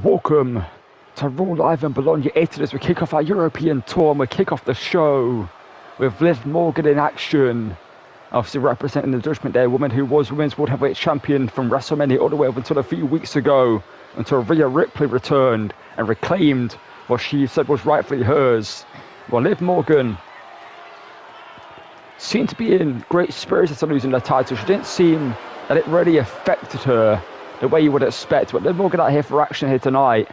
Welcome to Raw Live in Bologna, Italy, as we kick off our European tour, and we kick off the show with Liv Morgan in action. Obviously representing the Judgment Day, a woman who was Women's World Heavyweight Champion from WrestleMania all the way up until a few weeks ago, until Rhea Ripley returned and reclaimed what she said was rightfully hers. Well, Liv Morgan seemed to be in great spirits after losing the title. She didn't seem that it really affected her the way you would expect. But Liv Morgan out here for action here tonight.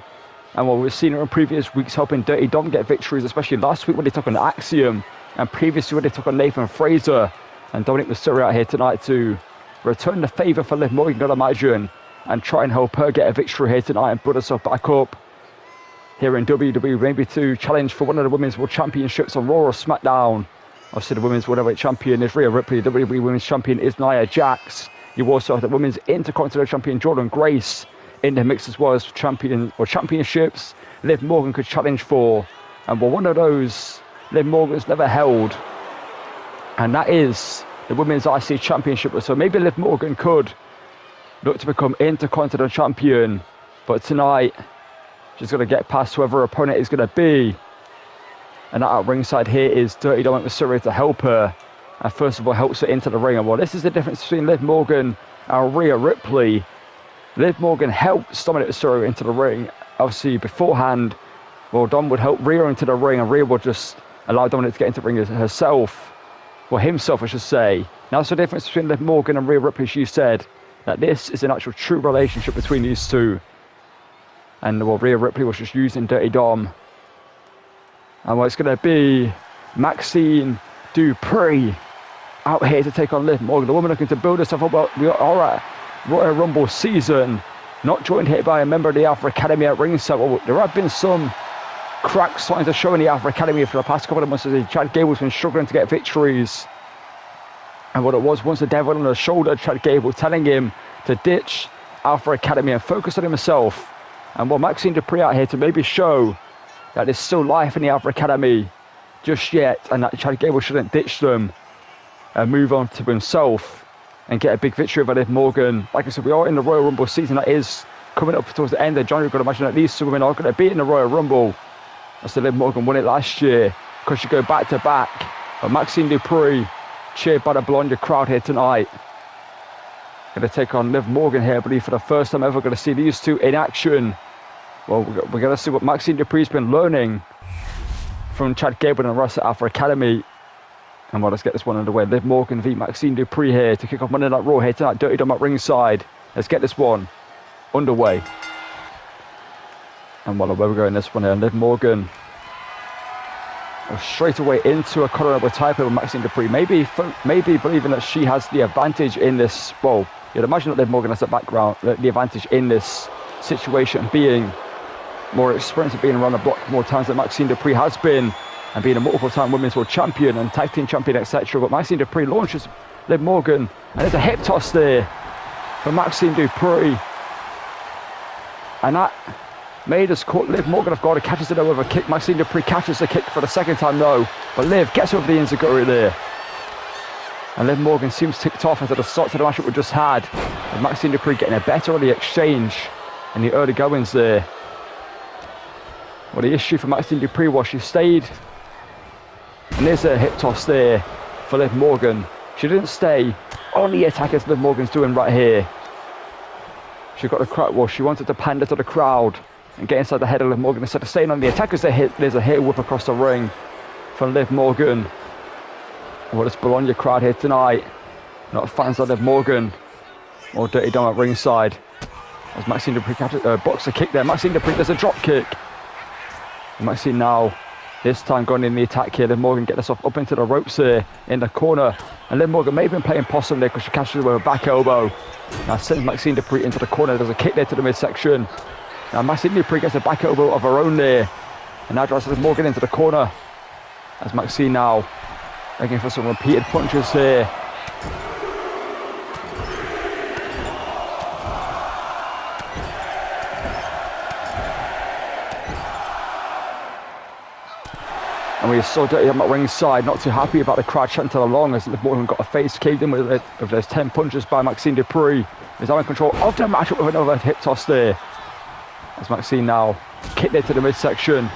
And while we've seen her in previous weeks helping Dirty Dom get victories, especially last week when they took on Axiom, and previously when they took on Nathan Fraser, and Dominic Mysterio out here tonight to return the favour for Liv Morgan, I'd imagine, and try and help her get a victory here tonight and build herself back up here in WWE, maybe to challenge for one of the Women's World Championships on Raw or SmackDown. Obviously the Women's World Heavyweight Champion is Rhea Ripley, the WWE Women's Champion is Nia Jax. You also have the Women's Intercontinental Champion Jordan Grace in the mix as well as champion or championships Liv Morgan could challenge for. And well, one of those Liv Morgan's never held, and that is the Women's IC Championship. So maybe Liv Morgan could look to become Intercontinental Champion, but tonight she's going to get past whoever her opponent is going to be. And at ringside here is Dirty Dominic Mysterio to help her. And first of all, helps her into the ring. And well, this is the difference between Liv Morgan and Rhea Ripley. Liv Morgan helps Dominic Mysterio into the ring. Obviously, beforehand, well, Dom would help Rhea into the ring, and Rhea would just allow Dominic to get into the ring herself. Well, himself, I should say. Now, that's the difference between Liv Morgan and Rhea Ripley. She said that this is an actual true relationship between these two. And well, Rhea Ripley was just using Dirty Dom. And well, it's going to be Maxine Dupree out here to take on Liv Morgan. The woman looking to build herself up. Well, we are at Royal Rumble season. Not joined here by a member of the Alpha Academy at ringside. Well, there have been some crack signs of showing the Alpha Academy for the past couple of months as Chad Gable's been struggling to get victories. And what it was once the devil on the shoulder, Chad Gable telling him to ditch Alpha Academy and focus on himself. And well, Maxine Dupree out here to maybe show that there's still life in the Alpha Academy just yet, and that Chad Gable shouldn't ditch them and move on to himself and get a big victory over Liv Morgan. Like I said, we are in the Royal Rumble season that is coming up towards the end of January. You've got to imagine that these two women are going to be in the Royal Rumble. As Liv Morgan won it last year. Could she go back to back? But Maxine Dupree, cheered by the Bologna crowd here tonight. Going to take on Liv Morgan here, I believe, for the first time ever. Going to see these two in action. Well, we're going to see what Maxine Dupree's been learning from Chad Gable and the rest of Alpha Academy. And well, let's get this one underway. Liv Morgan v Maxine Dupree here to kick off Monday Night Raw here tonight. Dirty Dom at ringside. Let's get this one underway. And well, where we're going this one here, Liv Morgan straight away into a collar with type with Maxine Dupree. Maybe believing that she has the advantage in this. Well, you'd imagine that Liv Morgan has the background, the advantage in this situation, being more experienced at being around the block more times than Maxine Dupree has been, and being a multiple-time Women's World Champion and Tag Team Champion, etc. But Maxine Dupree launches Liv Morgan, and there's a hip toss there for Maxine Dupree. And that made us caught Liv Morgan off guard. Catches it over with a kick. Maxine Dupree catches the kick for the second time, no. But Liv gets over the enziguri there. And Liv Morgan seems ticked off after the start to the match that we just had. And Maxine Dupree getting a better early exchange in the early goings there. Well, the issue for Maxine Dupree was she stayed. And there's a hip toss there for Liv Morgan. She didn't stay on the attack as Liv Morgan's doing right here. She got the crowd. Well, she wanted to pander to the crowd and get inside the head of Liv Morgan instead of staying on the attack as there's a hit whip across the ring from Liv Morgan. Well, this Bologna crowd here tonight, not fans of Liv Morgan or Dirty Dom at ringside. As Maxine Dupree catches boxer kick there. Maxine Dupree does a drop kick. And Maxine now, this time going in the attack here. Liv Morgan getting herself up into the ropes here in the corner. And Liv Morgan may have been playing possum there because she catches her with a back elbow. Now sends Maxine Dupree into the corner. There's a kick there to the midsection. Now Maxine Dupree gets a back elbow of her own there. And now drives Liv Morgan into the corner. As Maxine now looking for some repeated punches here. And we saw Dirty Dom at ringside, not too happy about the crowd chanting along as Liv Morgan got a face caved in with those 10 punches by Maxine Dupree. He's now in control of the matchup with another hip toss there. As Maxine now kicked it to the midsection.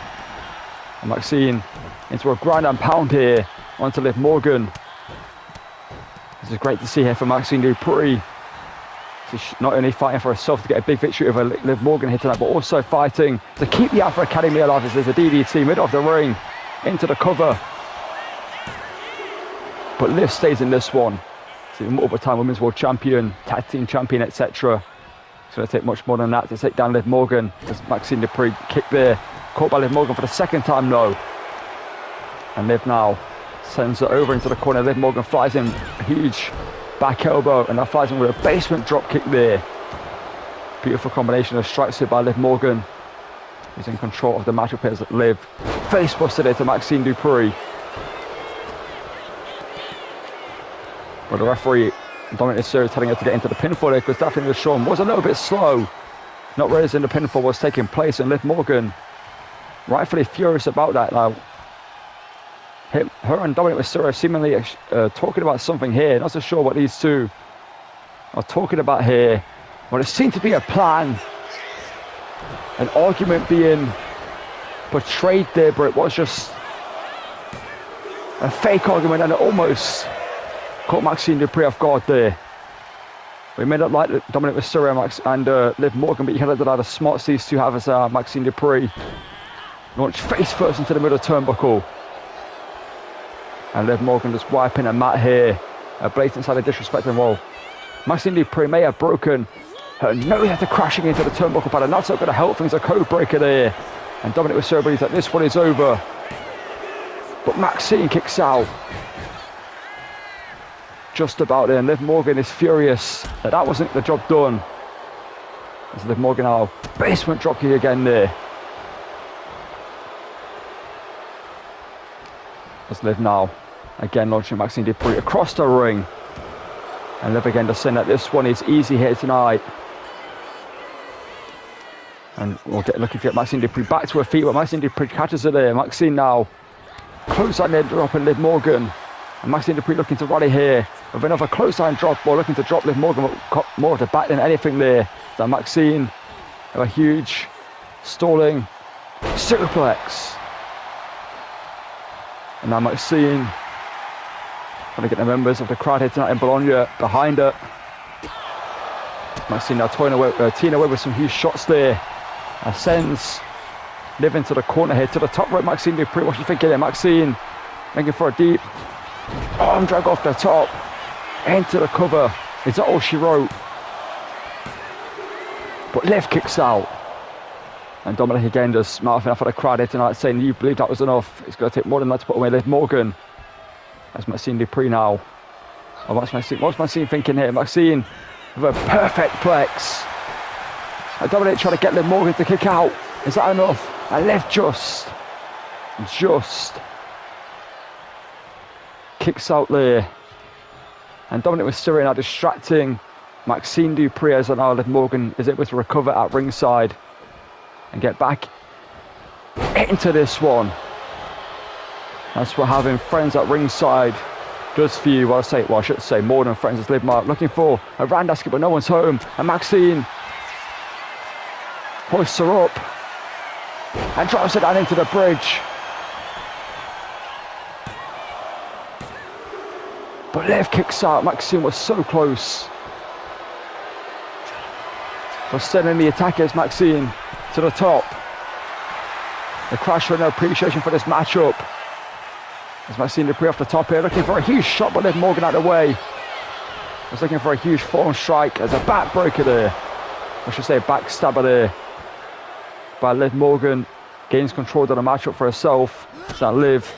And Maxine into a grind and pound here onto Liv Morgan. This is great to see here for Maxine Dupree. She's not only fighting for herself to get a big victory over Liv Morgan here tonight, but also fighting to keep the Alpha Academy alive as there's a DDT middle of the ring into the cover. But Liv stays in this one. She's a multiple-time Women's World Champion, Tag Team Champion, etc. It's going to take much more than that to take down Liv Morgan. As Maxine Dupree kick there, caught by Liv Morgan for the second time, no. And Liv now sends it over into the corner. Liv Morgan flies in, huge back elbow, and now flies in with a basement drop kick there. Beautiful combination of strikes here by Liv Morgan. Who's in control of the matchup here as Liv face busted it to Maxine Dupree. But the referee, Dominic Mysterio, telling her to get into the pinfall there because Daphne LeShawn was a little bit slow. Not realizing the pinfall was taking place, and Liv Morgan rightfully furious about that now. Her and Dominic Mysterio seemingly talking about something here. Not so sure what these two are talking about here. But it seemed to be a plan. An argument being portrayed there, but it was just a fake argument, and it almost caught Maxine Dupree off guard there. We may not like Dominic Mysterio and Liv Morgan, but you cannot deny the smarts these two have as Maxine Dupree launched face first into the middle of turnbuckle. And Liv Morgan just wiping a mat here. A blatant side of disrespect, and well, Maxine Dupree may have broken her nose after crashing into the turnbuckle pad, and that's not going to help things. A code breaker there. And Dominic Mysterio believes that this one is over. But Maxine kicks out. Just about there, and Liv Morgan is furious that wasn't the job done. As Liv Morgan now basement dropkick again there. As Liv now again launching Maxine Dupree across the ring, and Liv again just saying that this one is easy here tonight. And we'll get looking to get Maxine Dupree back to her feet, but Maxine Dupree catches her there. Maxine now clothesline there, dropping Liv Morgan. And Maxine Dupree looking to rally here with another clothesline drop, or looking to drop Liv Morgan, but more of the back than anything there. So Maxine, a huge stalling suplex. And now Maxine trying to get the members of the crowd here tonight in Bologna behind her. Maxine now teeing away with some huge shots there. And sends Liv into the corner here to the top right. Maxine Dupree, what's she thinking there? Maxine making for a deep arm drag off the top into the cover. Is that all she wrote? But Liv kicks out. And Dominic again just mouthing off at the crowd here tonight, saying you believe that was enough. It's going to take more than that to put away Liv Morgan. That's Maxine Dupree now. Oh, what's Maxine thinking here? Maxine with a perfect plex. And Dominic trying to get Liv Morgan to kick out. Is that enough? And Liv just kicks out there. And Dominic Mysterio now distracting Maxine Dupree as now Liv Morgan is able to recover at ringside and get back into this one. That's what having friends at ringside does for you. I should say more than friends. As Liv Mark looking for a roundhouse kick, but no one's home. And Maxine hoists her up and drives her down into the bridge. But Liv kicks out. Maxine was so close. For sending the attackers, Maxine, to the top. The crowd showing no appreciation for this matchup. As Maxine Dupree off the top here, looking for a huge shot, but Liv Morgan out of the way. Was looking for a huge forearm strike as a backbreaker there. I should say backstabber there. By Liv Morgan, gains control of the matchup for herself. So Liv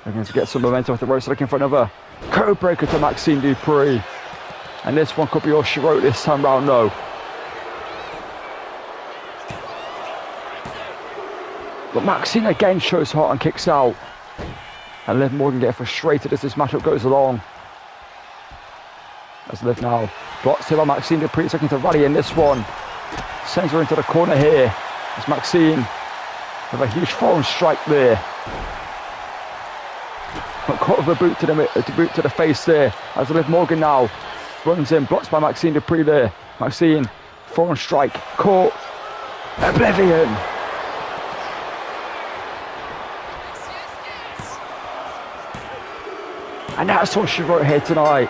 looking to get some momentum with the ropes, looking for another code breaker to Maxine Dupree. And this one could be all she wrote this time round, no. But Maxine again shows heart and kicks out. And Liv Morgan getting frustrated as this matchup goes along. As Liv now blocks here by Maxine Dupree, looking to rally in this one. Sends her into the corner here. As Maxine with a huge forearm strike there. But caught with a boot to the face there. As Liv Morgan now runs in, blocked by Maxine Dupree there. Maxine, forearm strike, caught. Oblivion. And that's what she wrote here tonight.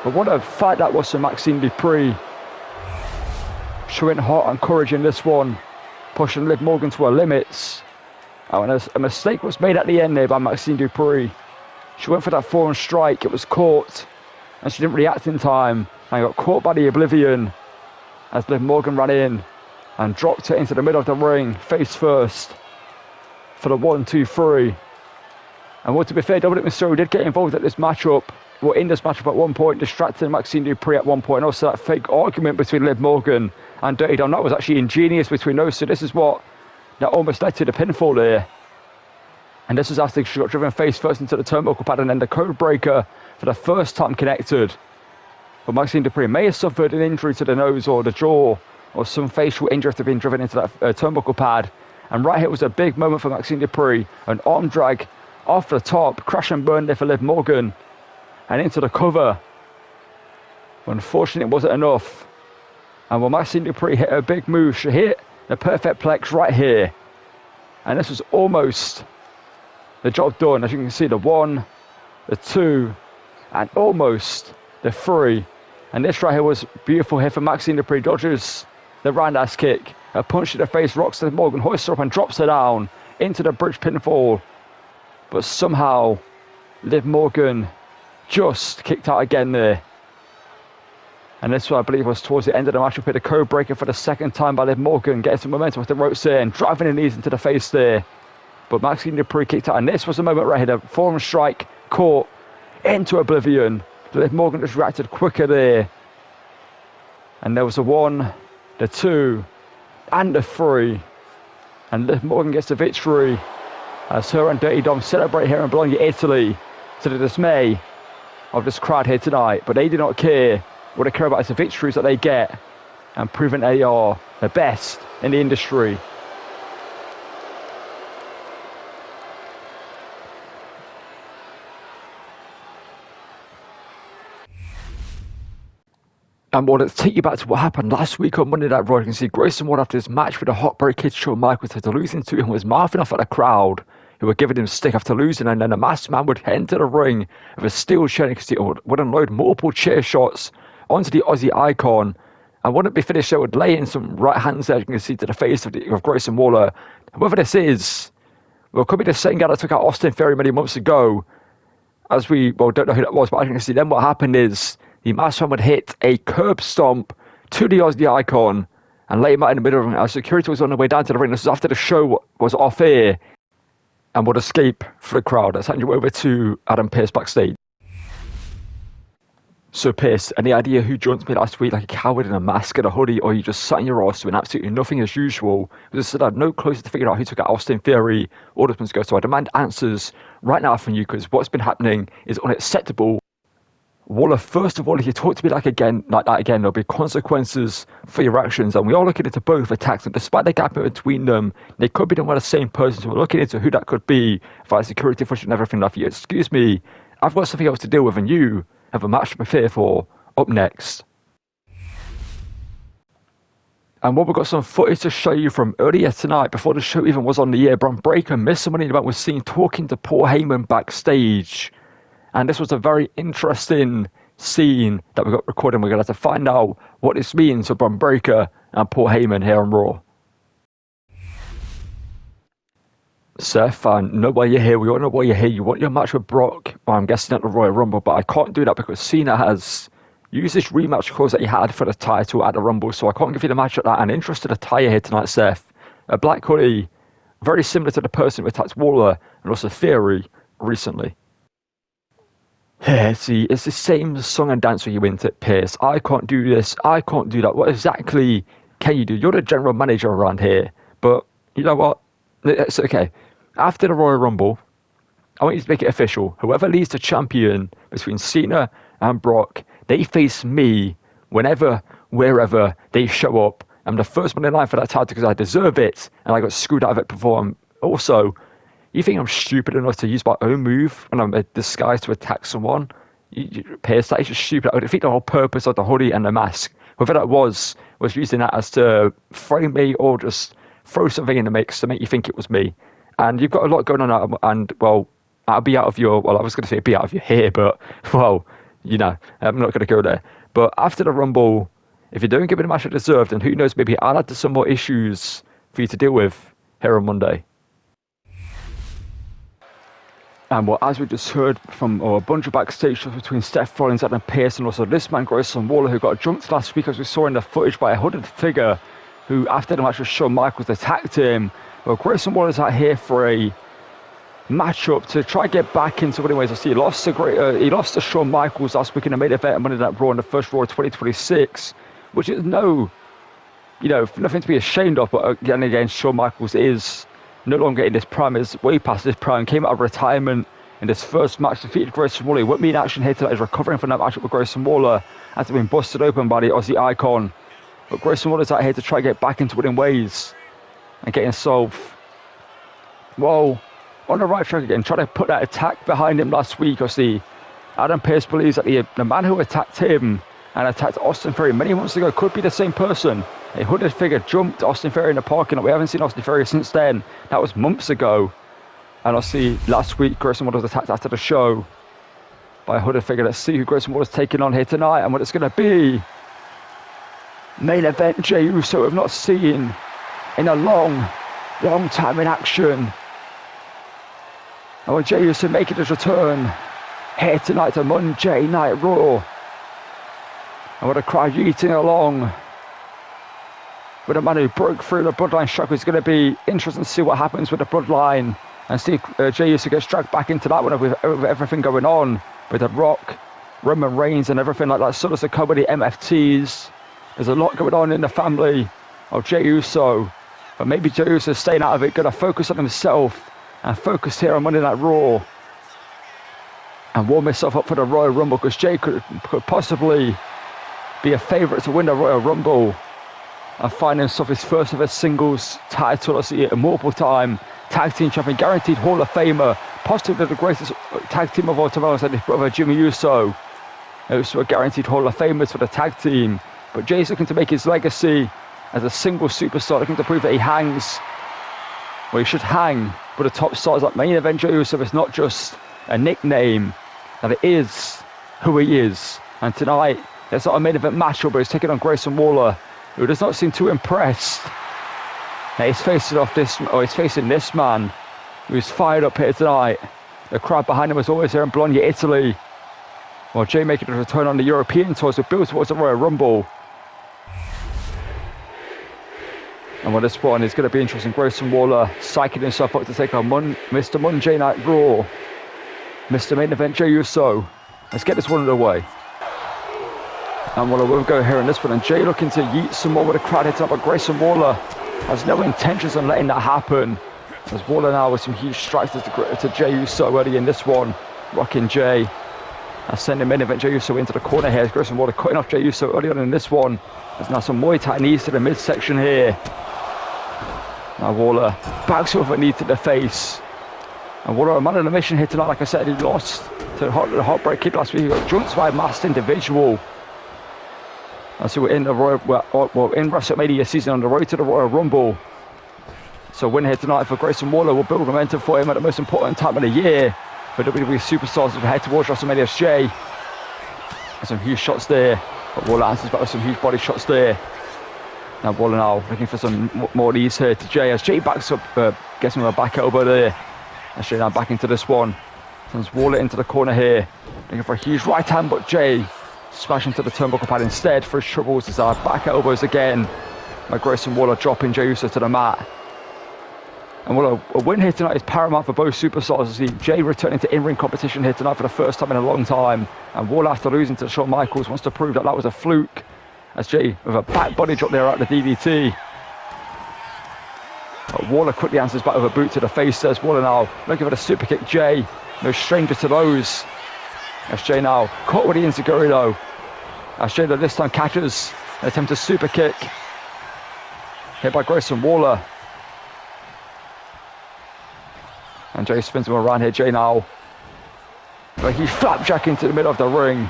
But what a fight that was for Maxine Dupree. She went hot and courage in this one, pushing Liv Morgan to her limits. And a mistake was made at the end there by Maxine Dupree. She went for that forearm strike, it was caught, and she didn't react in time, and got caught by the Oblivion as Liv Morgan ran in and dropped her into the middle of the ring, face first, for the 1, 2, 3. And well, to be fair, Dominic Mysterio did get involved at this matchup, well, in this matchup at one point, distracting Maxine Dupree at one point. Also, that fake argument between Liv Morgan and Dirty Dom, that was actually ingenious between those two. This is what that almost led to the pinfall there. And this was after she got driven face first into the turnbuckle pad, and then the code breaker for the first time connected. But Maxine Dupree may have suffered an injury to the nose or the jaw, or some facial injury after being driven into that turnbuckle pad. And right here was a big moment for Maxine Dupree. An arm drag off the top, crash and burn there for Liv Morgan, and into the cover. But unfortunately, it wasn't enough. And when Maxine Dupree hit a big move, she hit the perfect plex right here. And this was almost the job done. As you can see, the 1, the 2, and almost the 3. And this right here was beautiful here for Maxine Dupree. Dodges the roundhouse kick. A punch to the face, rocks Liv Morgan, hoists her up and drops her down into the bridge pinfall. But somehow, Liv Morgan just kicked out again there. And this one, I believe, was towards the end of the match. We hit a code breaker for the second time by Liv Morgan, getting some momentum with the ropes there and driving the knees into the face there. But Maxine Dupree kicked out, and this was the moment right here. The forearm strike caught into Oblivion. Liv Morgan just reacted quicker there. And there was a 1, the 2, and the 3. And Liv Morgan gets the victory as her and Dirty Dom celebrate here in Bologna, Italy, to the dismay of this crowd here tonight. But they do not care. What they care about is the victories that they get and proving they are the best in the industry. And well, let's take you back to what happened last week on Monday Night Raw. You can see Grayson Walller after his match with the Heartbreak Kid Shawn Michaels after losing to him was mouthing off at the crowd who were giving him stick after losing, and then the masked man would enter the ring with a steel chair. You can see it would unload multiple chair shots onto the Aussie icon, and wouldn't be finished, it would lay in some right hands there, you can see, to the face of Grayson Walller. Whoever this is, well, it could be the same guy that took out Austin Theory many months ago, as we, well, don't know who that was, but as you can see, then what happened is the masked man would hit a curb stomp to the Aussie icon and lay him out in the middle of the ring. As security was on the way down to the ring, this was after the show was off air, and would escape for the crowd. Let's hand you over to Adam Pearce backstage. So Pearce, any idea who joined me last week like a coward in a mask and a hoodie, or you just sat in your arse doing absolutely nothing as usual? Because I said I'm no closer to figuring out who took out Austin Theory or this one's go. So I demand answers right now from you, because what's been happening is unacceptable. Waller, first of all, if you talk to me like that again, there'll be consequences for your actions. And we are looking into both attacks, and despite the gap between them, they could be done by the same person. So we're looking into who that could be via security footage and everything like that. Excuse me, I've got something else to deal with, and you have a match to prepare for up next. And we've got some footage to show you from earlier tonight, before the show even was on the air. Bron Breakker missed some money in the bank, was seen talking to Paul Heyman backstage. And this was a very interesting scene that we got recorded. We're going to have to find out what this means for Bron Breakker and Paul Heyman here on Raw. Seth, I know why you're here. We all know why you're here. You want your match with Brock, well, I'm guessing at the Royal Rumble, but I can't do that because Cena has used this rematch clause that he had for the title at the Rumble, so I can't give you the match at that. And interested attire here tonight, Seth. A black hoodie, very similar to the person who attacked Waller and also Theory recently. Yeah, see, it's the same song and dance where you went at Pearce. I can't do this, I can't do that. What exactly can you do? You're the general manager around here. But you know what? It's okay. After the Royal Rumble, I want you to make it official. Whoever leads the champion between Cena and Brock, they face me whenever, wherever they show up. I'm the first one in line for that title because I deserve it, and I got screwed out of it before. Also, you think I'm stupid enough to use my own move when I'm disguised to attack someone? Pearce, that is just stupid. I would defeat the whole purpose of the hoodie and the mask. Whoever that was was using that as to frame me or just throw something in the mix to make you think it was me. And you've got a lot going on, and well, I'll be out of your, well, I was going to say be out of your hair, but well, you know, I'm not going to go there. But after the Rumble, if you don't give it a match it deserved, and who knows, maybe I'll add some more issues for you to deal with here on Monday. And well, as we just heard from a bunch of backstage stuff between Seth Rollins, Adam Pearce, and also this man, Grayson Walller, who got jumped last week, as we saw in the footage, by a hooded figure who, after the match with Shawn Michaels, attacked him. Well, Grayson Waller's out here for a matchup to try and get back into winning ways. I see he lost to Shawn Michaels last week in the main event and Monday Night Raw in the first Raw of 2026, which is nothing to be ashamed of. But again, Shawn Michaels is no longer in this prime, is way past this prime, came out of retirement in this first match, defeated Grayson Waller. What me in action here tonight is recovering from that matchup with Grayson Waller after being busted open by the Aussie icon. But Grayson Waller's out here to try and get back into winning ways and get himself, well, on the right track again, trying to put that attack behind him last week. Obviously, Adam Pearce believes that the man who attacked him and attacked Austin Theory many months ago could be the same person. A hooded figure jumped Austin Theory in the parking lot. We haven't seen Austin Theory since then. That was months ago. And obviously, last week, Grayson Waller was attacked after the show by a hooded figure. Let's see who Grayson Waller's taking on here tonight and what it's going to be. Main event, Jey Uso, we've not seen in a long time in action. And when Jey Uso making his return here tonight to Monday Night Raw. And with a crowd eating along with a man who broke through the Bloodline struggle. It's going to be interesting to see what happens with the Bloodline and see if Jey Uso gets dragged back into that one with everything going on with The Rock, Roman Reigns and everything like that. So does the company MFTs. There's a lot going on in the family of Jey Uso. But maybe Jey Uso staying out of it, going to focus on himself and focus here on Monday Night Raw and warm himself up for the Royal Rumble, because Jey could possibly be a favourite to win the Royal Rumble and find himself his first ever singles title. I see it a multiple time tag team champion, guaranteed Hall of Famer, possibly the greatest tag team of all time. I said his brother Jimmy Uso, who's a guaranteed Hall of Famers for the tag team. But Jey's looking to make his legacy as a single superstar, looking to prove that he hangs, well, he should hang, but the top stars like main event Jey Uso is not just a nickname, that it is who he is. And tonight, it's not a main event matchup, but he's taking on Grayson Walller, who does not seem too impressed. Now he's facing this man who's fired up here tonight. The crowd behind him is always here in Bologna, Italy. While Jey making a return on the European tours, we build towards the Royal Rumble. And well, this one is going to be interesting. Grayson Walller psyching himself up to take on Mr. Monday Night Raw, Mr. Main Event Jey Uso. Let's get this one underway. And well, we'll go here on this one. And Jey looking to yeet some more with the crowd hitting up, but Grayson Walller has no intentions on letting that happen. As Walller now with some huge strikes to Jey Uso early in this one, rocking Jey. And sending Main Event Jey Uso into the corner here. Grayson Walller cutting off Jey Uso early on in this one. There's now some Muay Thai knees to the midsection here. Now Walller backs with a knee to the face. And Walller, a man on a mission here tonight. Like I said, he lost to the Heartbreak Kid last week. He got jumped by a masked individual. And so we're in the in WrestleMania season on the road to the Royal Rumble. So win here tonight for Grayson Walller will build momentum for him at the most important time of the year for WWE superstars as we head towards WrestleMania's Jey. And some huge shots there. But Walller answers back with some huge body shots there. Now Walller now looking for some more knees here to Jey as Jey backs up, gets him a back elbow there. And Jey now back into this one. Sends Walller into the corner here, looking for a huge right hand, but Jey smashing to the turnbuckle pad instead for his troubles. As our back elbows again by Grayson Walller, dropping Jey Uso to the mat. And well, a win here tonight is paramount for both superstars. As see Jey returning to in-ring competition here tonight for the first time in a long time. And Walller, after losing to Shawn Michaels, wants to prove that that was a fluke. As Jey with a back body drop there out the DDT. But Walller quickly answers back with a boot to the face. There's Walller now looking for the super kick. Jey, no stranger to those. As Jey now caught with the enziguri though. As Jey this time catches an attempt to super kick. Hit by Grayson Walller. And Jey spins him around here. Jey now. But he flapjack into the middle of the ring.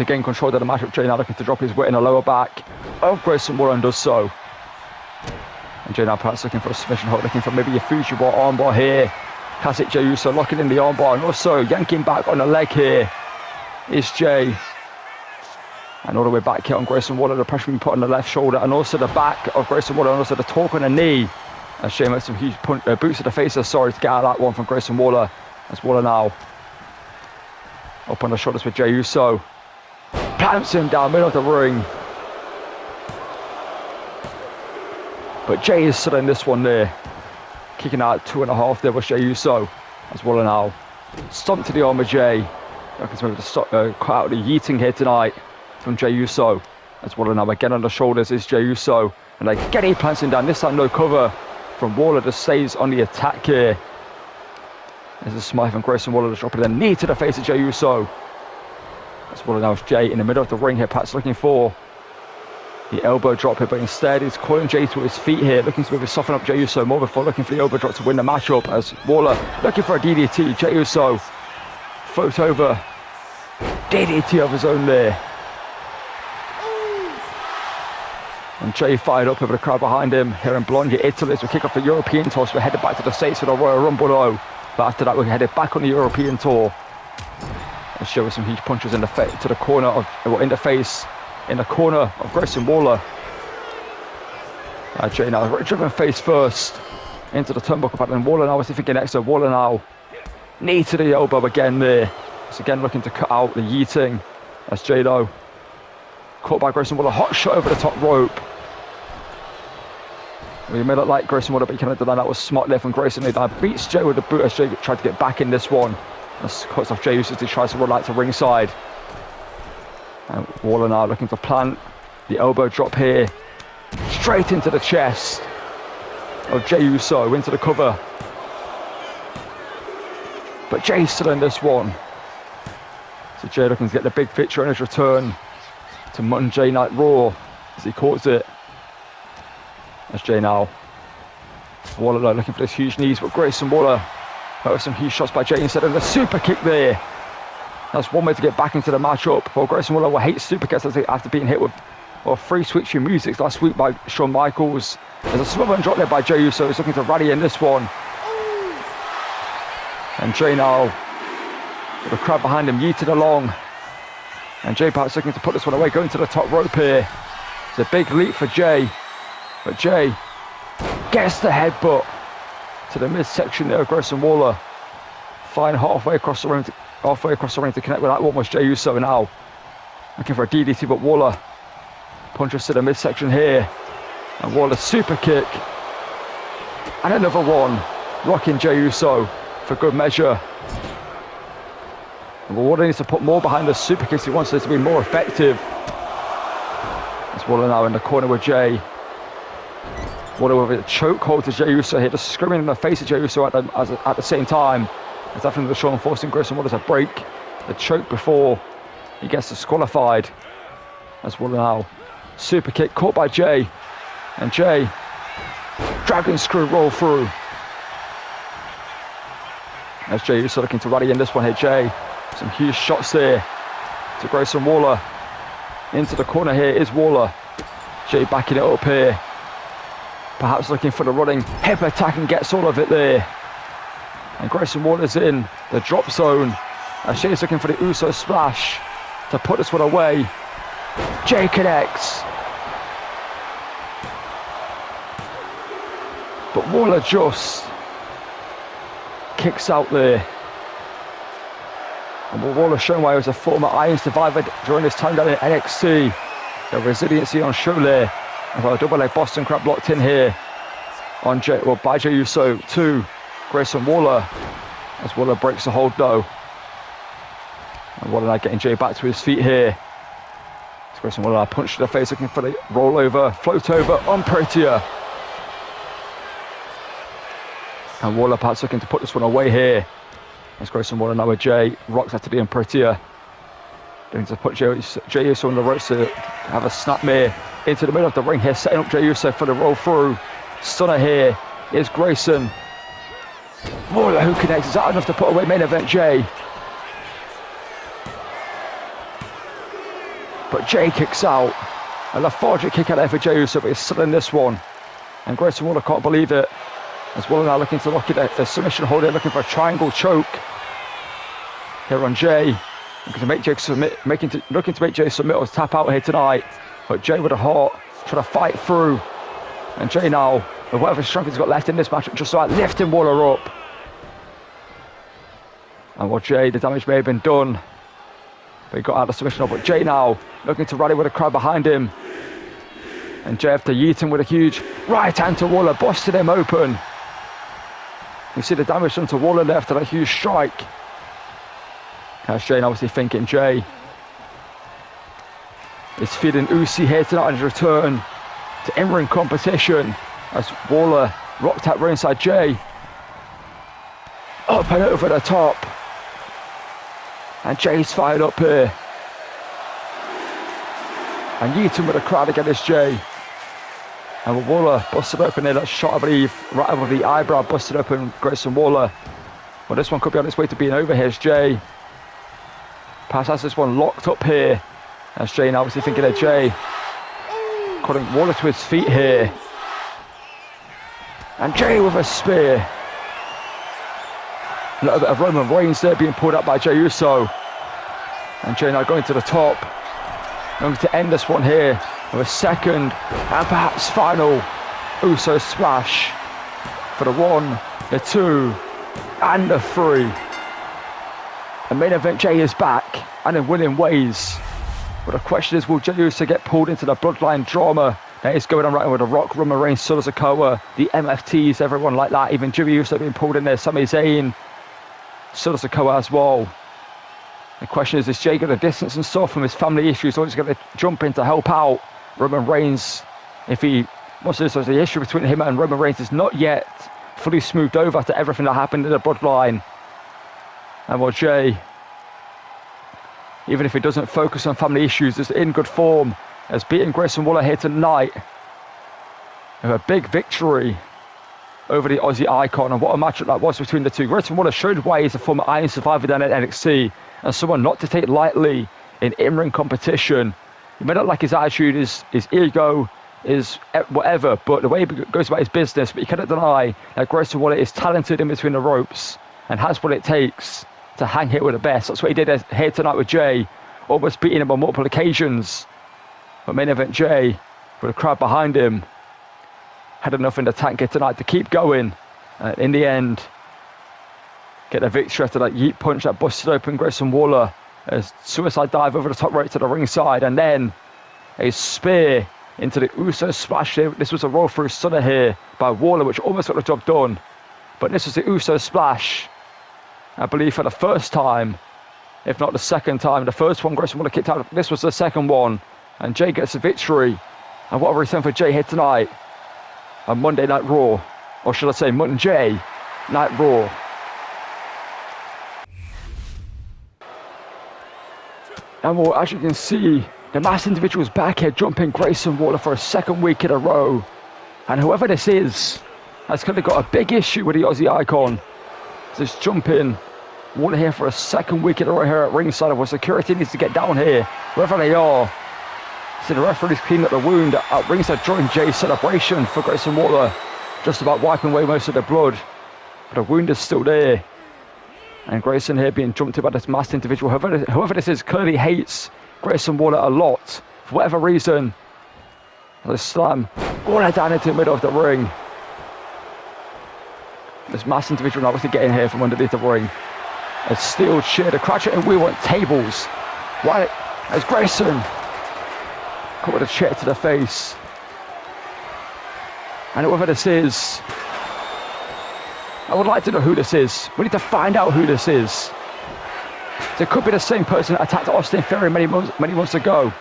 to gain control of the matchup. Jay now looking to drop his weight in the lower back of Grayson Walller and does so. And Jay now perhaps looking for a submission hold, looking for maybe a Fujiwara armbar here. Classic Jey Uso locking in the armbar and also yanking back on the leg here is Jay. And all the way back here on Grayson Walller, the pressure being put on the left shoulder and also the back of Grayson Walller and also the torque on the knee. As Jay makes some huge boots to the face, sorry, to get out of that one from Grayson Walller. As Walller now up on the shoulders with Jey Uso. Plants him down middle of the ring. But Jay is still in this one there. Kicking out 2.5 there with Jey Uso. As Walller now stomped to the arm of Jay. Looking to maybe cut out the yeeting here tonight from Jey Uso. As Walller now again on the shoulders is Jey Uso. And again he plants him down. This time no cover from Walller, just stays on the attack here. There's a smite from Grayson Walller, just dropping a knee to the face of Jey Uso. As Walller now is Jay in the middle of the ring here. Pat's looking for the elbow drop here, but instead he's calling Jay to his feet here, looking to maybe soften up Jey Uso more before looking for the elbow drop to win the matchup. As Walller looking for a DDT, Jey Uso floats over, DDT of his own there. And Jay fired up over the crowd behind him here in Bologna, Italy, as we kick off the European tour. So we're headed back to the States for the Royal Rumble though. But after that we're headed back on the European tour. And show us some huge punches in the face, to the corner of, in the face, in the corner of Grayson Walller. Jay now driven face first into the turnbuckle pattern. Walller now is thinking next to Walller now. Knee to the elbow again there. It's again looking to cut out the yeeting. That's Jay though. Caught by Grayson Walller, hot shot over the top rope. We may look like Grayson Walller, but you cannot deny that was smart there from Grayson. He now beats Jay with the boot as Jay tried to get back in this one. That's cuts off Jey Uso as he tries to run out to ringside. And Walller now looking to plant the elbow drop here. Straight into the chest of Jey Uso, into the cover. But Jay's still in this one. So Jay looking to get the big picture on his return to Monday Night Raw, as he calls it. As Jay now. Walller looking for those huge knees, but Grayson Walller with some huge shots by Jay instead of the super kick there. That's one way to get back into the matchup. Well, Grayson Walller will hate super kicks after being hit with 3 switching musics last week by Shawn Michaels. There's a swivel drop there by Jey Uso. He's looking to rally in this one. And Jay now, with the crowd behind him, yeeted along. And Jay perhaps looking to put this one away, going to the top rope here. It's a big leap for Jay. But Jay gets the headbutt to the midsection there of Grayson Walller. Flying halfway across the ring to connect with that one was Jey Uso now. Looking for a DDT, but Walller punches to the midsection here. And Waller's super kick. And another one, rocking Jey Uso for good measure. And Walller needs to put more behind the super kicks. He wants it to be more effective. It's Walller now in the corner with Jay. Walller with a chokehold to Jey Uso here, just screaming in the face of Jey Uso at the same time. It's definitely the Shawn forcing Grayson Waller to break the choke before he gets disqualified. As Walller now, super kick caught by Jay. And Jay, dragon screw roll through. As Jey Uso looking to rally in this one here, Jay. Some huge shots there to Grayson Walller. Into the corner here is Walller. Jay backing it up here. Perhaps looking for the running hip attack and gets all of it there. And Grayson Waller's in the drop zone. As Jay's looking for the Uso splash to put this one away. Jay connects. But Walller just kicks out there. And Waller showing why he was a former Iron Survivor during his time down in NXT. The resiliency on show there. I've got a double leg Boston Crab locked in here on by Jey Uso to Grayson Walller. As Walller breaks the hold though. And Walller now getting Jay back to his feet here. As Grayson Walller punched to the face, looking for the rollover, float over on Prettier. And Walller perhaps looking to put this one away here. As Grayson Walller now with Jay, rocks after the Prettier. Going to put Jey Uso on the ropes to have a snapmare into the middle of the ring here, setting up Jey Uso for the roll through. Stunner here is Grayson. Walller who connects. Is that enough to put away main event Jay? But Jay kicks out. A lethargic kick out there for Jey Uso, but he's still in this one. And Grayson Waller can't believe it. As Waller now looking to lock it at the submission hold here, looking for a triangle choke. Here on Jay. Looking to make Jay submit, looking to make Jay submit or tap out here tonight. But Jay with a heart, trying to fight through. And Jay now, with whatever strength he's got left in this match, just about lifting Waller up. And while Jay, the damage may have been done, but he got out of submission. But Jay now looking to rally with a crowd behind him. And Jay after yeeting with a huge right hand to Waller, busted him open. You see the damage done to Waller there after that huge strike. As Jay obviously thinking Jay is feeling Usi here tonight on his return to in-ring competition. As Waller rocked out ringside Jay. Up and over the top. And Jay's fired up here. And Yeaton with a crowd against Jay. And Waller busted open there, that shot I believe right over the eyebrow, busted open Grayson Waller. Well, this one could be on its way to being over here as Jay. Perhaps has this one locked up here. As Jay now obviously thinking of Jay. Calling Waller to his feet here. And Jay with a spear. A little bit of Roman Reigns there being pulled up by Jey Uso. And Jay now going to the top. Going to end this one here with a second and perhaps final Uso splash for the 1, the 2 and the 3. The main event, Jay is back and in winning ways. But the question is, will Jey Uso get pulled into the bloodline drama that is going on right now with The Rock, Roman Reigns, Solo Sikoa, the MFTs, everyone like that, even Jey Uso being pulled in there, Sami Zayn, Solo Sikoa as well. The question is Jay going to distance himself from his family issues, or is he going to jump in to help out Roman Reigns? If he wants to, so the issue between him and Roman Reigns is not yet fully smoothed over after everything that happened in the bloodline. And while Jay, even if he doesn't focus on family issues, is in good form, as beating Grayson Waller here tonight with a big victory over the Aussie icon. And what a matchup that was between the two. Grayson Waller showed why he's a former Iron Survivor down at NXT and someone not to take lightly in in-ring competition. He may not like his attitude, his ego, his whatever, but the way he goes about his business, but you cannot deny that Grayson Waller is talented in between the ropes and has what it takes to hang here with the best. That's what he did here tonight with Jay, almost beating him on multiple occasions. But main event Jay, with a crowd behind him, had enough in the tank here tonight to keep going. In the end, get a victory after that yeet punch that busted open Grayson Waller. A suicide dive over the top right to the ringside, and then a spear into the Uso splash here. This was a roll through stunner here by Waller, which almost got the job done. But this was the Uso splash, I believe, for the first time, if not the second time. The first one Grayson Waller kicked out. This was the second one, and Jay gets a victory. And what a return for Jay here tonight on Monday Night Raw, or should I say Monday Night Raw. And well, as you can see, the masked individual's back here jumping Grayson Waller for a second week in a row. And whoever this is has clearly got a big issue with the Aussie icon. Just jumping Waller here for a second week in a row here at ringside. Where security needs to get down here, wherever they are. So the referee's cleaning up the wound at ringside during Jay's celebration for Grayson Waller. Just about wiping away most of the blood. But the wound is still there. And Grayson here being jumped by this masked individual. Whoever this is clearly hates Grayson Waller a lot. For whatever reason. The slam Waller down into the middle of the ring. This masked individual obviously getting here from underneath the ring. A steel chair. The crowd and we want tables. Why? As Grayson caught with a chair to the face. And whoever this is, I would like to know who this is. We need to find out who this is. So it could be the same person that attacked Austin Theory many months ago.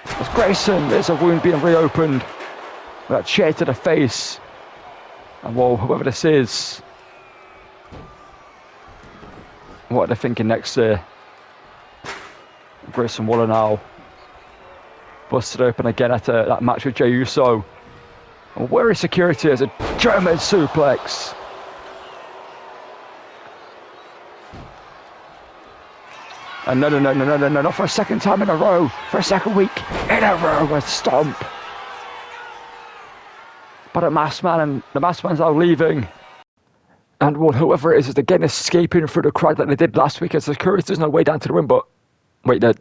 As Grayson, there's a wound being reopened with that chair to the face. And well, whoever this is, what are they thinking next there? Grayson Waller now busted open again after that match with Jey Uso. And where is security as a German suplex? And no, not for a second time in a row. For a second week in a row, a stomp. But a masked man, and the masked man's now leaving. And well, whoever it is again escaping through the crowd like they did last week. As Enquiries there's no way down to the ring, but wait, I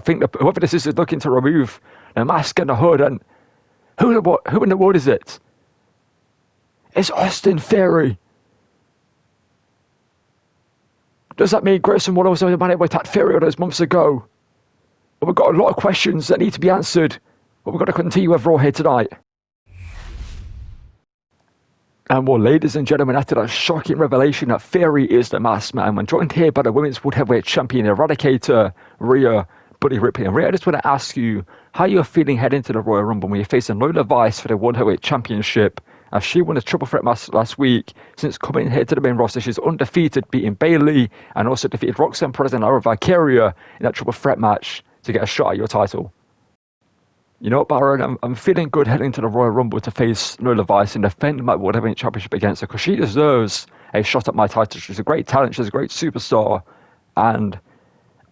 think whoever this is looking to remove the mask and the hood. And who in the world is it? It's Austin Theory. Does that mean Grayson Walller was the man who attacked Theory all those months ago? Well, we've got a lot of questions that need to be answered, but we've got to continue with Raw here tonight. And well, ladies and gentlemen, after that shocking revelation that Theory is the masked man, when joined here by the Women's World Heavyweight Champion Eradicator, Rhea, Buddy Ripley. And Rhea, I just want to ask you how you're feeling heading into the Royal Rumble when you're facing Lola Vice for the World Heavyweight Championship, as she won the triple threat match last week. Since coming here to the main roster, she's undefeated, beating Bayley and also defeated Roxanne Perez and Laura Valkyria in that triple threat match to get a shot at your title. You know what, Baron, I'm feeling good heading to the Royal Rumble to face Lola Vice and defend my World Heavyweight Championship against her, because she deserves a shot at my title. She's a great talent, she's a great superstar, and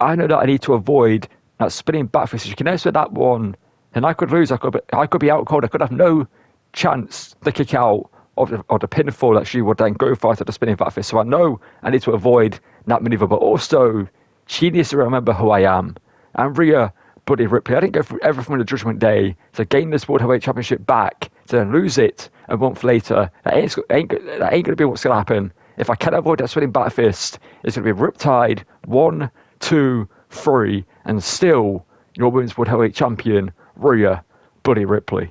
I know that I need to avoid that spinning back fist. If she can answer that one, then I could lose. I could be out cold. I could have no chance to kick out of the pinfall that she would then go for after the spinning back fist. So I know I need to avoid that maneuver, but also she needs to remember who I am. And Rhea, Buddy Ripley, I didn't go through everything on the Judgment Day to gain this World Heavyweight Championship back, to then lose it a month later. That ain't going to be what's going to happen. If I can avoid that spinning back fist, it's going to be Riptide 1, 2, 3, and still your Women's World Heavyweight Champion, Rhea, Buddy Ripley.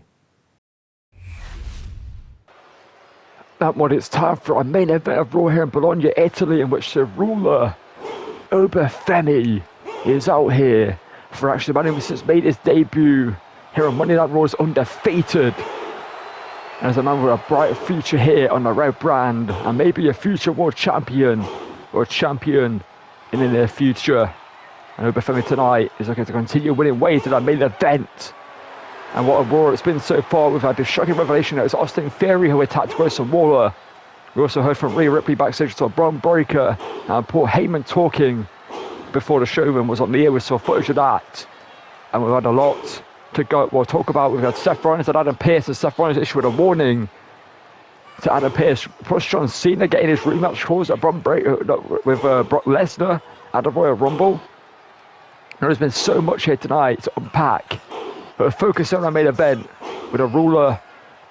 That one, it's time for our main event of Raw here in Bologna, Italy, in which the ruler, Oba Femi, is out here for actually a man who since made his debut here on Monday Night Raw is undefeated. And as a man with a bright future here on the red brand, and maybe a future world champion or a champion in the near future. And Oba Femi tonight is looking to continue winning ways to that main event. And what a Raw it's been so far. We've had this shocking revelation that it's Austin Theory who attacked Grayson Walller. We also heard from Rhea Ripley backstage to Braun Breaker and Paul Heyman talking before the showman was on the air. We saw footage of that. And we've had a lot to talk about. We've had Seth Rollins and Adam Pearce, and Seth Rollins issued a warning to Adam Pearce. Plus John Cena getting his rematch calls at Braun Breaker with Brock Lesnar at the Royal Rumble. There's been so much here tonight to unpack. But focusing on our main event with a ruler,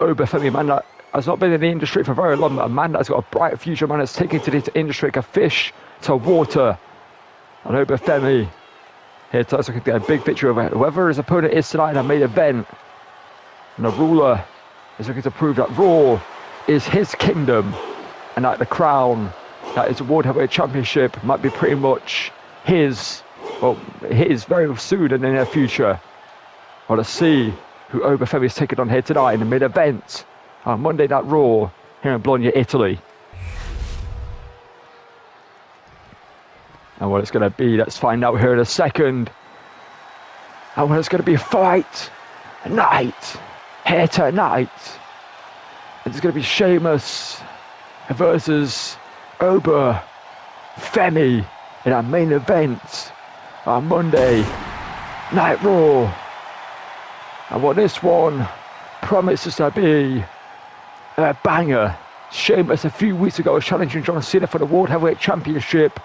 Oba Femi, man that has not been in the industry for very long, a man that's got a bright future, a man that's taken to the industry like a fish to water. And Oba Femi here to us looking to get a big picture of whoever his opponent is tonight in our main event. And the ruler is looking to prove that Raw is his kingdom, and that the crown, that is the World Heavyweight Championship, might be pretty much his very soon and in the near future. Well, let's see who Oba Femi is taking on here tonight in the main event on Monday Night Raw here in Bologna, Italy. And what it's going to be, let's find out here in a second. And what it's going to be a fight night here tonight. It's going to be Sheamus versus Oba Femi in our main event on Monday Night Raw. And what this one promises to be a banger. Sheamus a few weeks ago was challenging John Cena for the World Heavyweight Championship,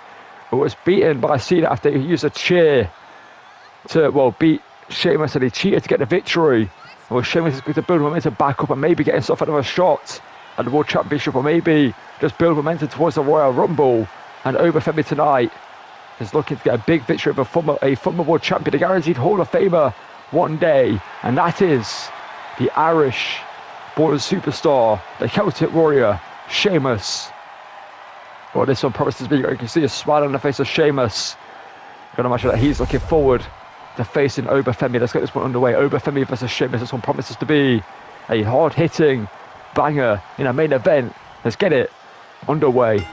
but was beaten by Cena after he used a chair to, beat Sheamus, and he cheated to get the victory. Well, Sheamus is going to build momentum back up and maybe get himself another shot at the World Championship, or maybe just build momentum towards the Royal Rumble. And Oba Femi tonight is looking to get a big victory of a former World Champion, a guaranteed Hall of Famer one day, and that is the Irish-born superstar, the Celtic Warrior, Sheamus. Well, this one promises to be, you can see a smile on the face of Sheamus. Got to imagine that he's looking forward to facing Oba Femi. Let's get this one underway. Oba Femi versus Sheamus. This one promises to be a hard-hitting banger in our main event. Let's get it underway.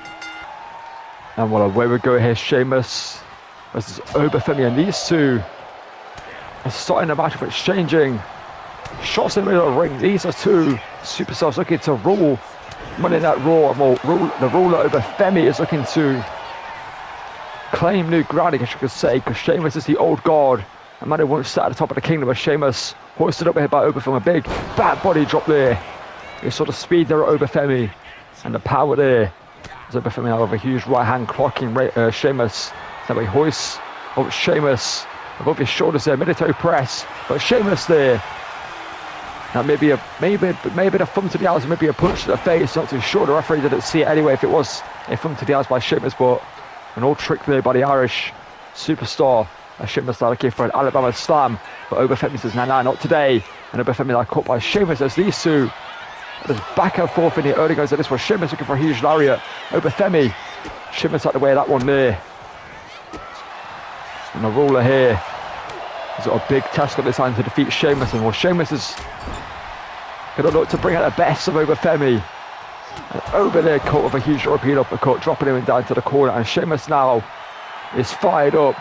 And what away we go here, Sheamus versus Oba Femi, and these two are starting the match for exchanging shots in the middle of the ring. These are two superstars looking to rule Monday Night Raw. Well, the ruler Oba Femi is looking to claim new ground, I guess you could say, because Sheamus is the old guard. A man who once sat at the top of the kingdom, as Sheamus hoisted up here by Oba Femi. A big back body drop there. You saw the speed there at Oba Femi and the power there. As Oba Femi now with a huge right hand clocking Sheamus. So he hoists up Sheamus above his shoulders there, military press. But Sheamus there. Now maybe the thumb to the eyes, maybe a punch to the face, not too sure. The referee didn't see it anyway if it was a thumb to the eyes by Sheamus, but an old trick there by the Irish superstar. Sheamus started looking for an Alabama slam, but Oba Femi says, nah, not today. And Oba Femi now caught by Sheamus as these two just back and forth in the early goes of this one. Sheamus looking for a huge lariat. Oba Femi, Sheamus out the way of that one there. And the ruler here has got a big task on this hand to defeat Sheamus, and well, Sheamus is going to look to bring out the best of Oba Femi. And Oba there caught with a huge European uppercut, dropping him down to the corner, and Sheamus now is fired up.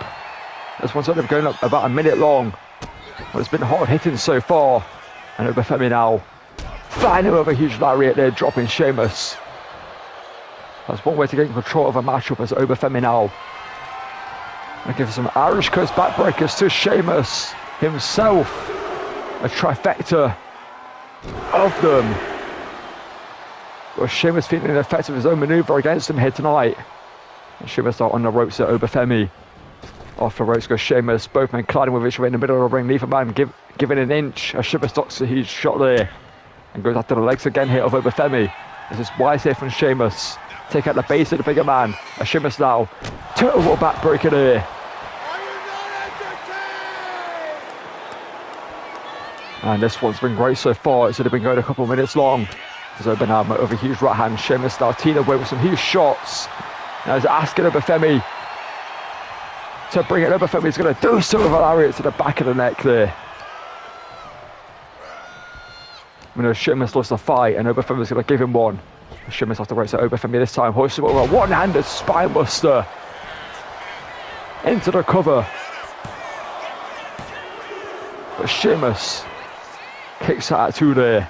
This one's only going up about a minute long. Well, it's been hard hitting so far. And Oba Femi now firing him with a huge lariat there, dropping Sheamus. That's one way to get control of a matchup, as Oba Femi now looking for some Irish coast backbreakers to Sheamus himself. A trifecta of them. Well, Sheamus feeling the effects of his own manoeuvre against him here tonight. And Sheamus out on the ropes at Oba Femi. Off the ropes goes Sheamus, both men colliding with each other in the middle of the ring. Neither man giving an inch. As Sheamus docks a huge shot there and goes after the legs again here of Oba Femi. This is wise here from Sheamus. Take out the base of the bigger man. As Sheamus now total backbreaker there. And this one's been great so far. It's only been going a couple of minutes long. As Oba now with a huge right hand. Sheamus now teeing away with some huge shots. Now he's asking Oba Femi to bring it. Oba Femi's going to do so with a lariat to the back of the neck there. We know Sheamus lost the fight, and Oba Femi's going to give him one. Sheamus off the ropes at Oba Femi this time, hoisting over a one-handed spinebuster into the cover. But Sheamus kicks out at two there.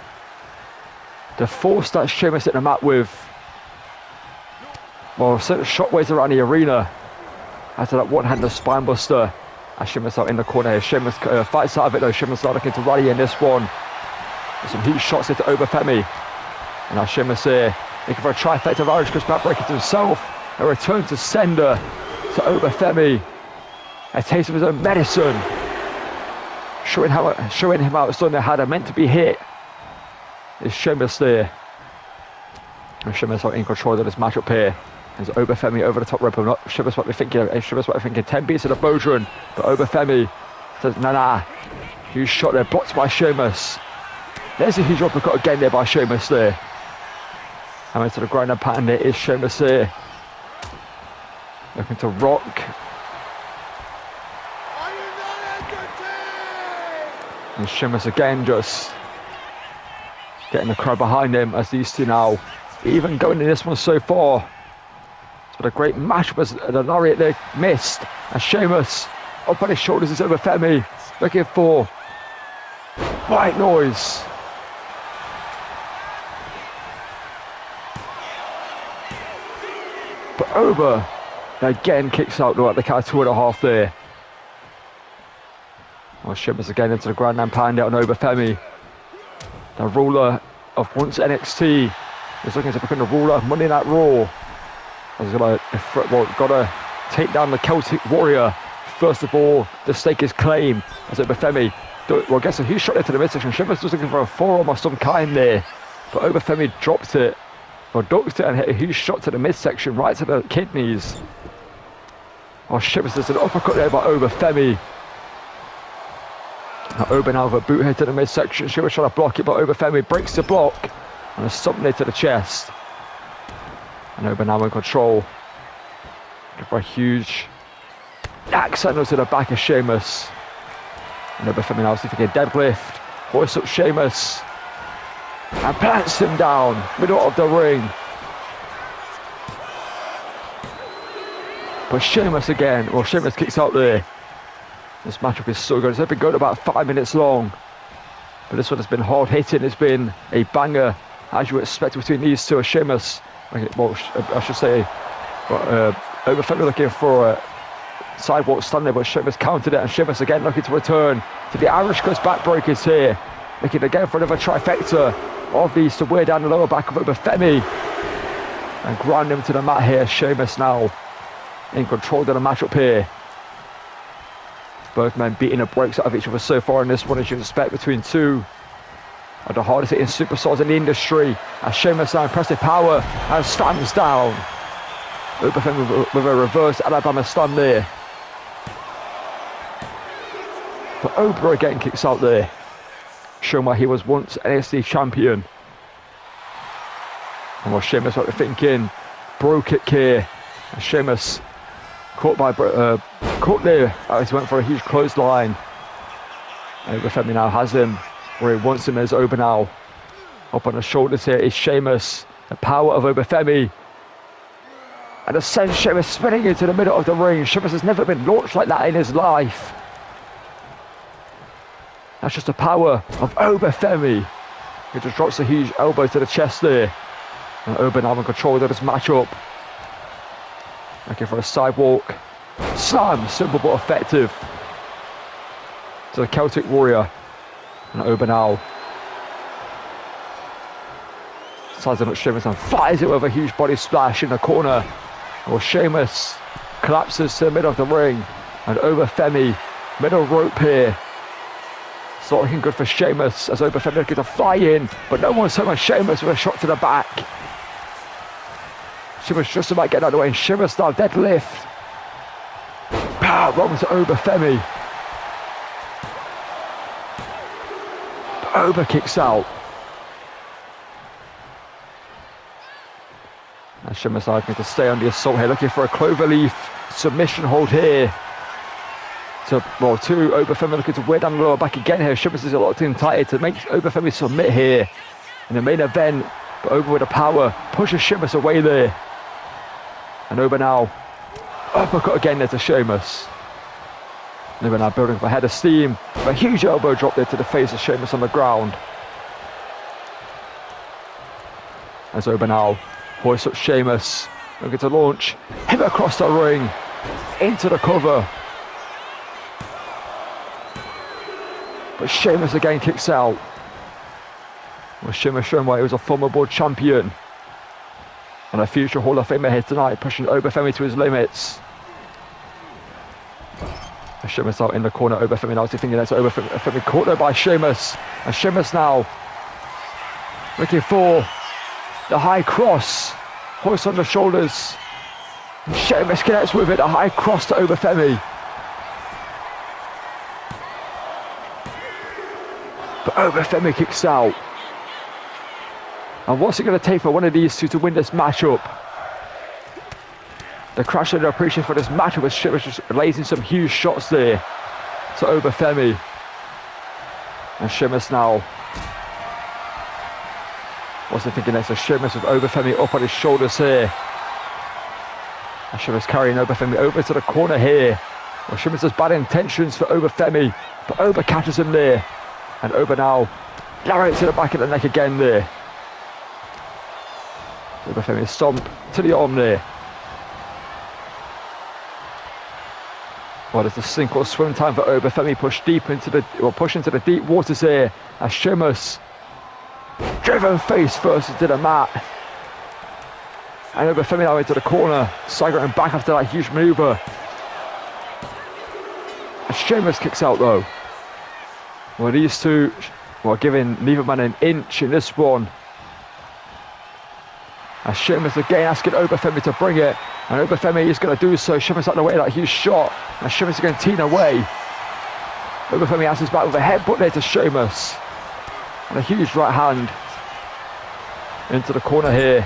The force that Sheamus hit the mat with, well, sent shockwaves around the arena after that one-handed spinebuster. As Sheamus out in the corner here. Sheamus fights out of it though. Sheamus now looking to rally in this one. There's some huge shots into Oba Femi. And now Sheamus here looking for a trifecta of Irish Coast backbreaker to himself. A return to sender to Oba Femi. A taste of his own medicine. Showing him how it's done. They had meant to be hit. Is Sheamus there. And Sheamus out in control of this matchup here. There's Oba Femi over the top rope. Sheamus might be thinking 10 beats of the Bodhrán, but Oba Femi says nah. Huge shot there, blocked by Sheamus. There's a huge uppercut again there by Sheamus there. And into the ground and pattern there is Sheamus here. Looking to rock. And Sheamus again just getting the crowd behind him, as these two now even going in this one so far. But a great match was the lariat there missed. And Sheamus up on his shoulders is Oba Femi looking for white noise. But Oba again kicks out though at the count 2.5 there. Well, Sheamus again into the ground and pound out on Oba Femi. The ruler of once NXT is looking to become the ruler of Monday Night Raw. He's got to take down the Celtic Warrior. First of all, the stake is claim. As Oba Femi gets a huge shot into the midsection. Sheamus was looking for a forearm of some kind there, but Oba Femi dropped it, or ducked it, and hit a huge shot to the midsection, right to the kidneys. Oh, Sheamus does an uppercut there by Oba Femi. Now Oba now with a boot hit to the midsection. Sheamus trying to block it, but Oba Femi breaks the block and a stomp there to the chest. And Oba now in control. Looking for a huge axe handle to the back of Sheamus. And Oba Femi now see if he can deadlift. Hoists up Sheamus. And plants him down. Middle of the ring. But Sheamus again. Well, Sheamus kicks out there. This matchup is so good. It's been going about 5 minutes long. But this one has been hard hitting. It's been a banger, as you would expect between these two. Sheamus, well, I should say, Oba Femi looking for Sidewalk stand there, but Sheamus countered it, and Sheamus again looking to return to the Irish Cuss backbreakers here. Looking again for another trifecta of these to wear down the lower back of Oba Femi. And ground him to the mat here. Sheamus now in control of the matchup here. Both men beating the brakes out of each other so far in this one, as you'd expect between two of the hardest hitting superstars in the industry. As Sheamus now impressive power and stands down. Oba Femi with a reverse Alabama stun there. But Oba again kicks out there, showing why he was once NXT champion. And while Sheamus what they're thinking, bro kick here. And Sheamus caught there as he went for a huge clothesline. Oba Femi now has him where he wants him as Oba now. Up on the shoulders here is Sheamus. The power of Oba Femi. And it sends Sheamus spinning into the middle of the ring. Sheamus has never been launched like that in his life. That's just the power of Oba Femi. He just drops a huge elbow to the chest there. And Oba now in control of this matchup. Looking for a sidewalk. Slam, simple but effective. To the Celtic Warrior. And Oba now sizing up Sheamus and fires it with a huge body splash in the corner. Well, Sheamus collapses to the middle of the ring. And Oba Femi, middle rope here. It's not looking good for Sheamus as Oba Femi looking to fly in. But no one's home on Sheamus with a shot to the back. Sheamus just about getting out of the way, and Sheamus now deadlift. Power bomb to Oba Femi. But Oba kicks out. And Sheamus now looking to stay on the assault here, looking for a cloverleaf submission hold here. So, well, two Oba Femi looking to wear down the lower back again here. Sheamus is locked in tight to make Oba Femi submit here in the main event. But Oba with the power pushes Sheamus away there. And Oba now uppercut again there to Sheamus. Oba now building up a head of steam. A huge elbow drop there to the face of Sheamus on the ground. As Oba now hoists up Sheamus, looking to launch him across the ring into the cover. But Sheamus again kicks out. Well, Sheamus showing why he was a former world champion and a future Hall of Famer here tonight, pushing Oba Femi to his limits. And Sheamus out in the corner. Oba Femi now thinking that's Oba Femi caught there by Sheamus. And Sheamus now looking for the high cross. Hoist on the shoulders. And Sheamus connects with it. A high cross to Oba Femi. But Oba Femi kicks out. And what's it going to take for one of these two to win this matchup? The Crash and the appreciation for this matchup with Sheamus just lays in some huge shots there to Oba Femi. And Sheamus now. What's he thinking next? So Sheamus with Oba Femi up on his shoulders here. And Sheamus carrying Oba Femi over to the corner here. Well, Sheamus has bad intentions for Oba Femi, but Oba catches him there. And Oba now lariat to the back of the neck again there. Oba Femi stomp to the arm there. Well, there's the sink or swim time for Oba Femi. Push into the deep waters here as Sheamus driven face first into the mat. And Oba Femi now into the corner, staggering back after that huge maneuver. And Sheamus kicks out though. Well, these two giving neither man an inch in this one. And Sheamus again asking Oba Femi to bring it. And Oba Femi is going to do so. Sheamus out of the way of that huge shot. And Sheamus is going to team away. Oba Femi answers back with a headbutt there to Sheamus. And a huge right hand into the corner here.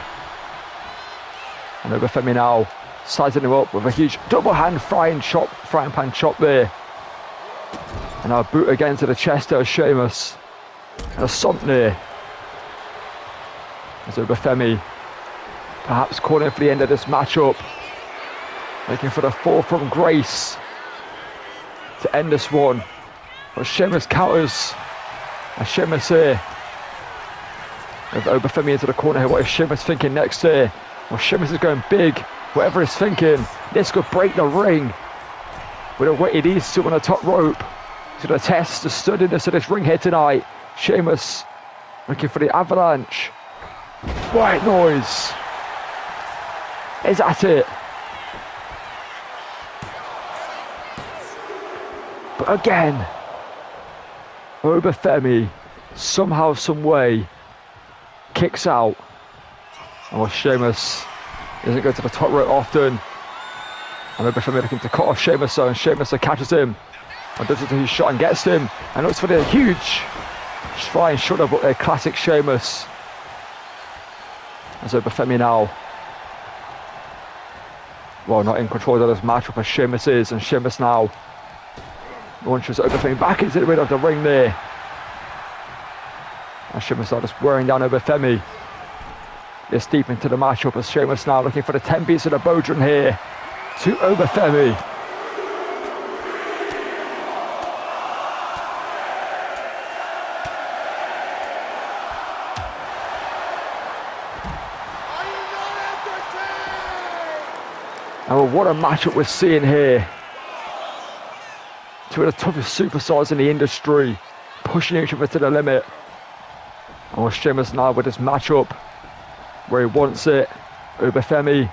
And Oba Femi now sizing him up with a huge double hand frying pan chop there. And now a boot again to the chest there of Sheamus. And a stomp there. As Oba Femi perhaps calling for the end of this matchup. Looking for the fall from grace to end this one. But Sheamus counters. And Sheamus here. With Oba Femi into the corner here. What is Sheamus thinking next here? Well, Sheamus is going big. Whatever he's thinking, this could break the ring. with a weighted these two on the top rope to the test the sturdiness of this ring here tonight. Sheamus looking for the avalanche. White noise. Is that it? But again, Oba Femi somehow, some way kicks out. And Sheamus doesn't go to the top rope often. And Oba Femi looking to cut off Sheamus, and Sheamus catches him and does his shot and gets him. And looks for the huge flying shoulder, but a classic Sheamus. As Oba Femi now, well, not in control of this matchup as Sheamus is, and Sheamus now launches Oba Femi back into the middle of the ring there. And Sheamus now just wearing down Oba Femi. This deep into the matchup as Sheamus now looking for the 10 piece of the Bodron here to Oba Femi. Oh, what a matchup we're seeing here. Two of the toughest superstars in the industry, pushing each other to the limit. And Sheamus now with this matchup where he wants it. Oba Femi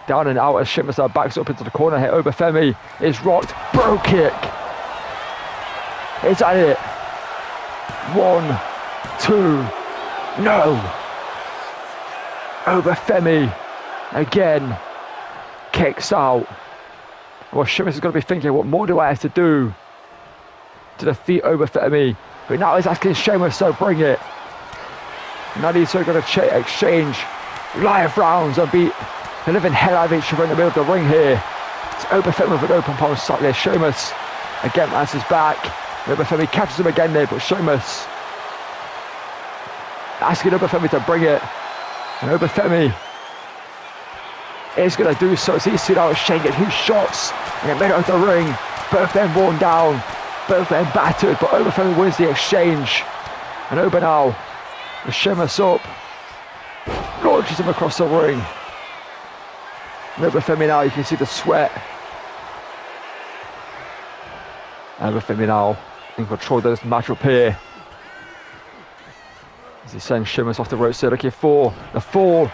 down and out as Sheamus now backs up into the corner here. Oba Femi is rocked. Bro kick. Is that it? 1, 2, no. Oba Femi again kicks out. Well, Sheamus is going to be thinking, what more do I have to do to defeat Oba Femi? But now he's asking Sheamus to bring it. Now he's going to exchange live rounds and beat the living hell out of each other in the middle of the ring here. It's Oba Femi with an open palm start there. Sheamus again answers back. Oba Femi catches him again there, but Sheamus asking Oba Femi to bring it. And Oba Femi is going to do so as he's seen out exchange huge shots in the middle of the ring. Both them worn down, both them battered, but Oba Femi wins the exchange. And Oba now with Sheamus up, launches him across the ring. And Oba Femi now, you can see the sweat. Oba Femi now in control of this matchup here. As he sends Sheamus off the ropes, they're looking for the fall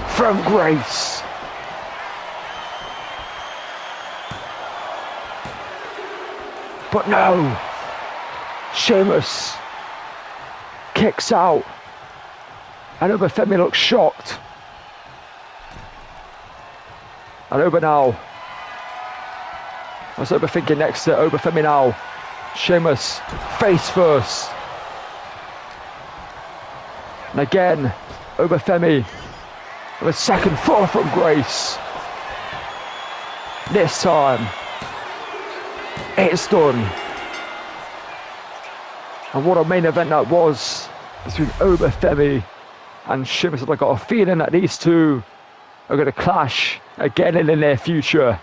from grace. But no, Sheamus kicks out, and Oba Femi looks shocked. And Oba now, what's Oba thinking next to Oba Femi now? Sheamus face first. And again, Oba Femi with a second fall from grace. This time, it's done. And what a main event that was between Oba Femi and Sheamus. I've got a feeling that these two are going to clash again in the near future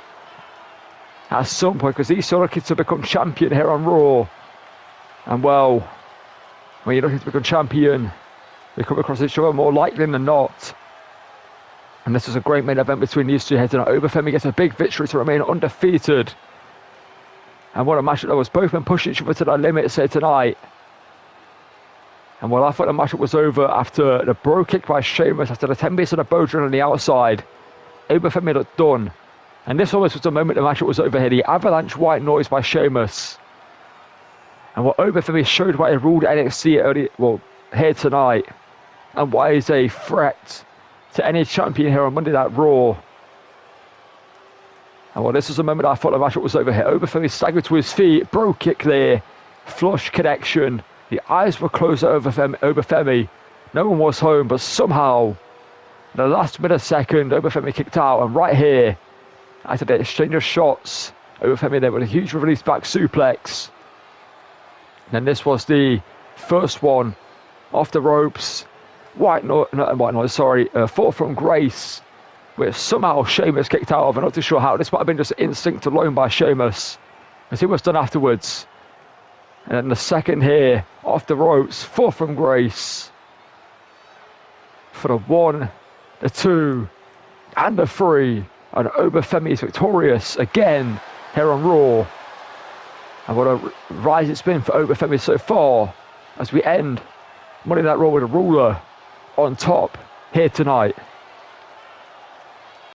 at some point, because these two are looking to become champion here on Raw. And well, when you're looking to become champion, they come across each other more likely than not. And this was a great main event between these two here tonight. Oba Femi gets a big victory to remain undefeated. And what a matchup that was. Both men pushing each other to their limits here tonight. And well, I thought the matchup was over after the bro kick by Sheamus, after the 10 piece of the Bodron on the outside. Oba Femi looked done. And this almost was the moment the matchup was over here. The avalanche white noise by Sheamus. And what Oba Femi showed why he ruled NXT here tonight. And why he's a threat to any champion here on Monday Night Raw. And well, this was the moment I thought the matchup was over here. Oba Femi staggered to his feet, bro kick there, flush connection. The eyes were closed at Oba Femi. No one was home, but somehow, in the last millisecond, Oba Femi kicked out. And right here, after the exchange of shots, Oba Femi there with a huge release back suplex. And then this was the first one off the ropes. Fall from grace, which somehow Sheamus kicked out of. I'm not too sure how. This might have been just instinct alone by Sheamus, as he was done afterwards. And then the second here, off the ropes, fall from grace. For the 1, the 2, and the 3. And Oba Femi is victorious again here on Raw. And what a rising spin for Oba Femi so far as we end Monday Night Raw with a ruler on top here tonight.